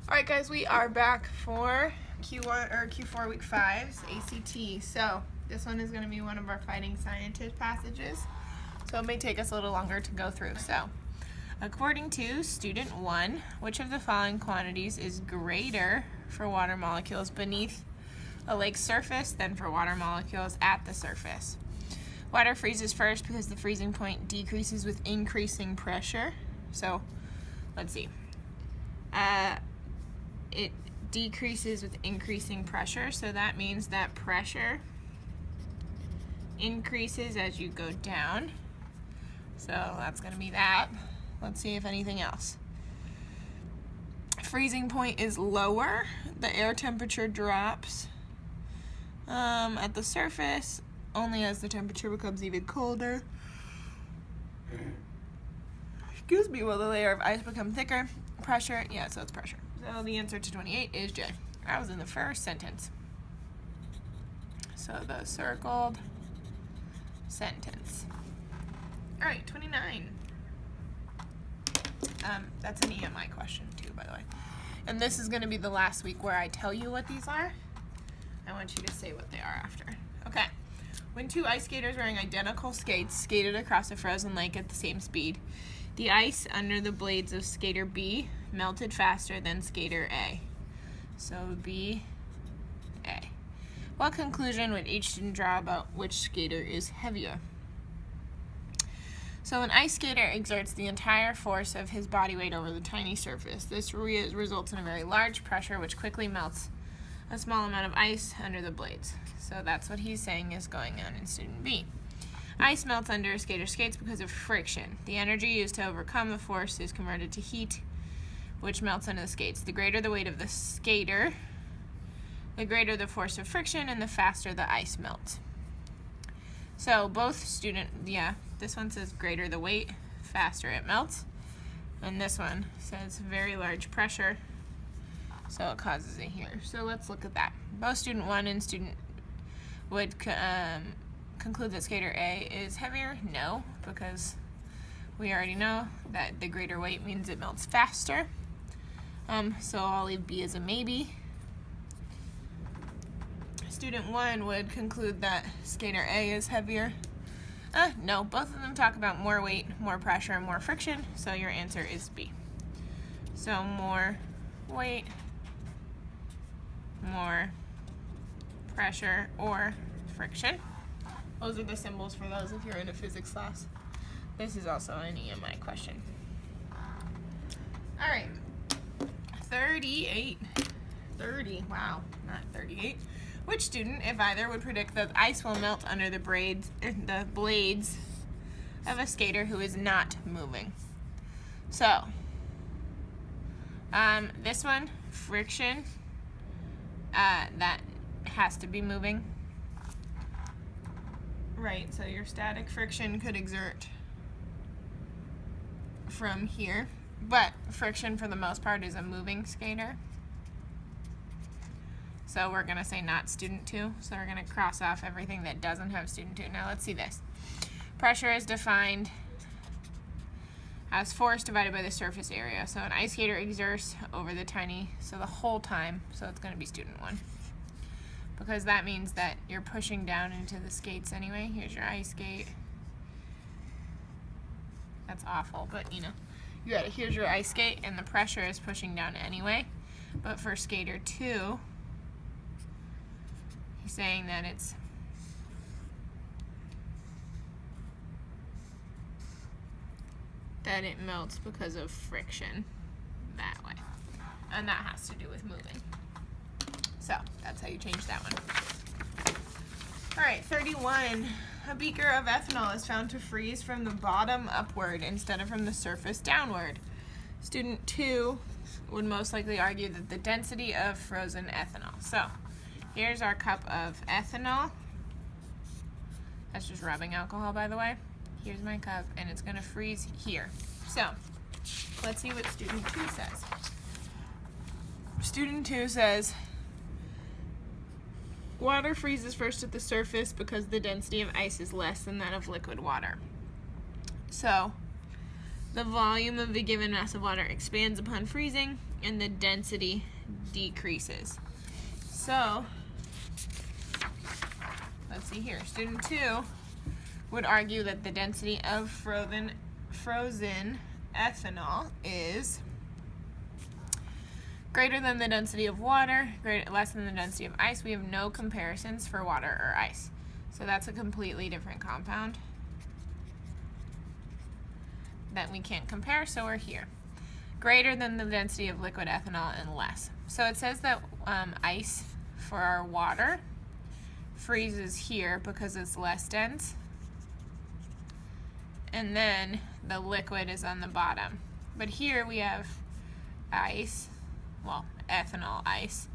Alright guys, we are back for Q1 or Q4 week 5's ACT. So this one is going to be one of our fighting scientist passages. So it may take us a little longer to go through. So according to student 1, which of the following quantities is greater for water molecules beneath a lake's surface than for water molecules at the surface? Water freezes first because the freezing point decreases with increasing pressure. So let's see. It decreases with increasing pressure, so that means that pressure increases as you go down. So that's going to be that. Let's see if anything else. Freezing point is lower. The air temperature drops at the surface only as the temperature becomes even colder. Excuse me, will the layer of ice become thicker? Pressure, yeah, so it's pressure. So the answer to 28 is J. That was in the first sentence. So the circled sentence. All right, 29. That's an EMI question too, by the way. And this is going to be the last week where I tell you what these are. I want you to say what they are after. Okay. When two ice skaters wearing identical skates skated across a frozen lake at the same speed, the ice under the blades of skater B melted faster than skater A. So B, A. What conclusion would each student draw about which skater is heavier? So an ice skater exerts the entire force of his body weight over the tiny surface. This results in a very large pressure which quickly melts a small amount of ice under the blades. So that's what he's saying is going on in student B. Ice melts under a skater's skates because of friction. The energy used to overcome the force is converted to heat, which melts under the skates. The greater the weight of the skater, the greater the force of friction, and the faster the ice melts. So both this one says greater the weight, faster it melts. And this one says very large pressure, so it causes it here. So let's look at that. Both student 1 and student would conclude that skater A is heavier? No, because we already know that the greater weight means it melts faster. So I'll leave B as a maybe. Student 1 would conclude that skater A is heavier. No, both of them talk about more weight, more pressure, and more friction, so your answer is B. So more weight, more pressure, or friction. Those are the symbols for those if you're in a physics class. This is also an EMI question. All right, 30, wow, not 38. Which student, if either, would predict that ice will melt under the blades of a skater who is not moving? So, this one, friction, that has to be moving. Right, so your static friction could exert from here, but friction for the most part is a moving skater. So we're going to say not student 2, so we're going to cross off everything that doesn't have student 2. Now let's see this. Pressure is defined as force divided by the surface area. So an ice skater exerts over the tiny, so the whole time, so it's going to be student 1. Because that means that you're pushing down into the skates anyway. Here's your ice skate. That's awful, but you know, here's your ice skate, and the pressure is pushing down anyway. But for skater 2, he's saying that it melts because of friction that way. And that has to do with moving. So that's how you change that one. All right, 31. A beaker of ethanol is found to freeze from the bottom upward instead of from the surface downward. Student 2 would most likely argue that the density of frozen ethanol. So here's our cup of ethanol. That's just rubbing alcohol, by the way. Here's my cup, and it's going to freeze here. So let's see what student 2 says. Student 2 says, water freezes first at the surface because the density of ice is less than that of liquid water. So the volume of the given mass of water expands upon freezing, and the density decreases. So, let's see here. Student 2 would argue that the density of frozen ethanol is greater than the density of water, less than the density of ice. We have no comparisons for water or ice. So that's a completely different compound that we can't compare, so we're here. Greater than the density of liquid ethanol and less. So it says that ice for our water freezes here because it's less dense. And then the liquid is on the bottom. But here we have ice, well, ethanol ice,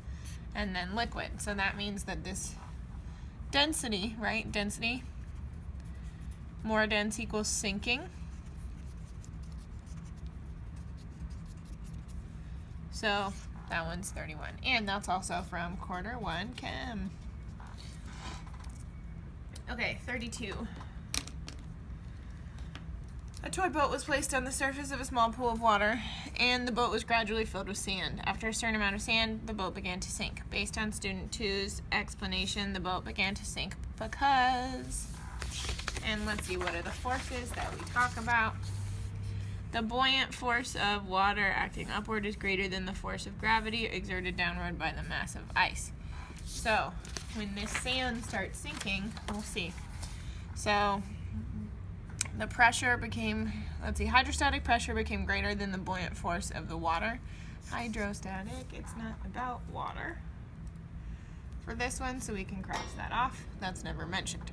and then liquid. So that means that this density, right, density, more dense equals sinking. So that one's 31. And that's also from quarter 1 chem. Okay, 32. A toy boat was placed on the surface of a small pool of water, and the boat was gradually filled with sand. After a certain amount of sand, the boat began to sink. Based on student 2's explanation, the boat began to sink because... And let's see, what are the forces that we talk about? The buoyant force of water acting upward is greater than the force of gravity exerted downward by the mass of ice. So, when this sand starts sinking, we'll see. So, the pressure became, hydrostatic pressure became greater than the buoyant force of the water. Hydrostatic, it's not about water. For this one, so we can cross that off. That's never mentioned.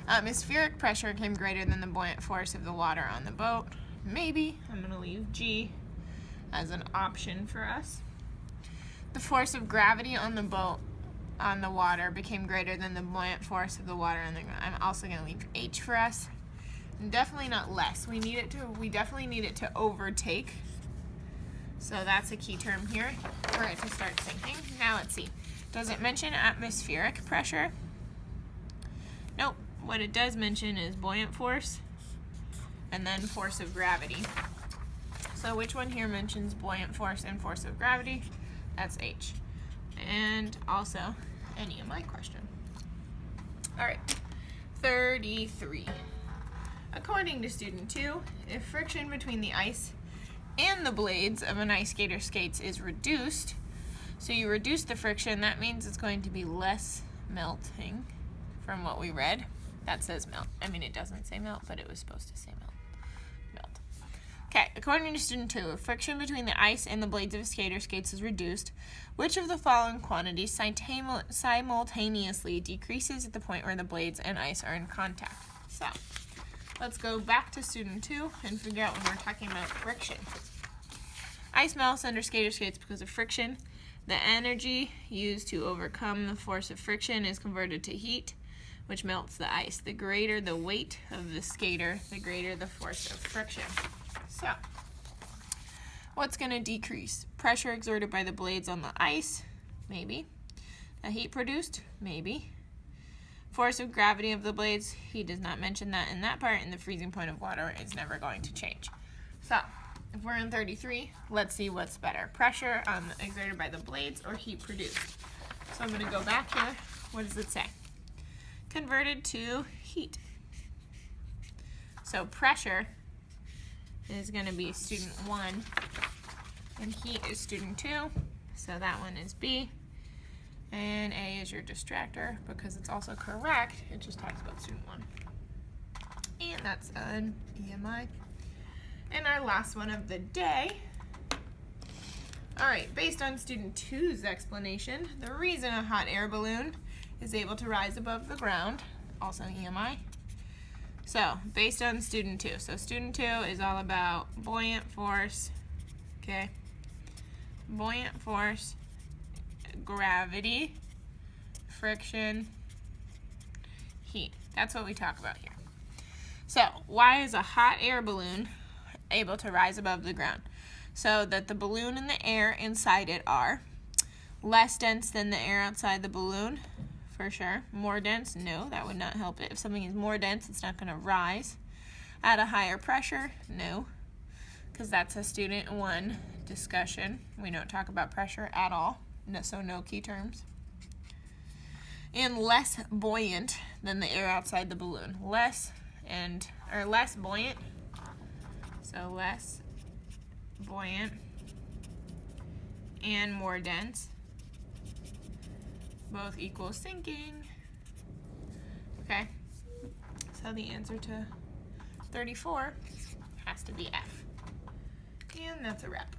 Atmospheric pressure came greater than the buoyant force of the water on the boat. Maybe. I'm going to leave G as an option for us. The force of gravity on the boat on the water became greater than the buoyant force of the water on the ground. I'm also going to leave H for us. And definitely not less. We definitely need it to overtake. So that's a key term here for it to start sinking. Now let's see. Does it mention atmospheric pressure? Nope. What it does mention is buoyant force and then force of gravity. So which one here mentions buoyant force and force of gravity? That's H. And also an EMI question. All right, 33. According to student 2, if friction between the ice and the blades of an ice skater's skates is reduced, so you reduce the friction, that means it's going to be less melting from what we read. That says melt. I mean, it doesn't say melt, but it was supposed to say melt. Okay, according to student 2, if friction between the ice and the blades of a skater's skates is reduced, which of the following quantities simultaneously decreases at the point where the blades and ice are in contact? So, let's go back to student 2 and figure out when we're talking about friction. Ice melts under skater skates because of friction. The energy used to overcome the force of friction is converted to heat, which melts the ice. The greater the weight of the skater, the greater the force of friction. So, what's going to decrease? Pressure exerted by the blades on the ice? Maybe. The heat produced? Maybe. Force of gravity of the blades? He does not mention that in that part, and the freezing point of water is never going to change. So, if we're in 33, let's see what's better. Pressure exerted by the blades or heat produced? So I'm going to go back here. What does it say? Converted to heat. So pressure is going to be student 1, and heat is student 2, so that one is B. And A is your distractor because it's also correct. It just talks about student 1. And that's an EMI. And our last one of the day. All right, based on student 2's explanation, the reason a hot air balloon is able to rise above the ground, also EMI. So, based on student 2. So, student 2 is all about buoyant force, okay? Buoyant force, gravity, friction, heat. That's what we talk about here. So, why is a hot air balloon able to rise above the ground? So that the balloon and the air inside it are less dense than the air outside the balloon, for sure. More dense? No, that would not help it. If something is more dense, it's not going to rise. At a higher pressure? No. because that's a student 1 discussion. We don't talk about pressure at all, so no key terms. And less buoyant than the air outside the balloon. Less buoyant. So less buoyant and more dense. Both equal sinking. Okay. So the answer to 34 has to be F. And that's a wrap.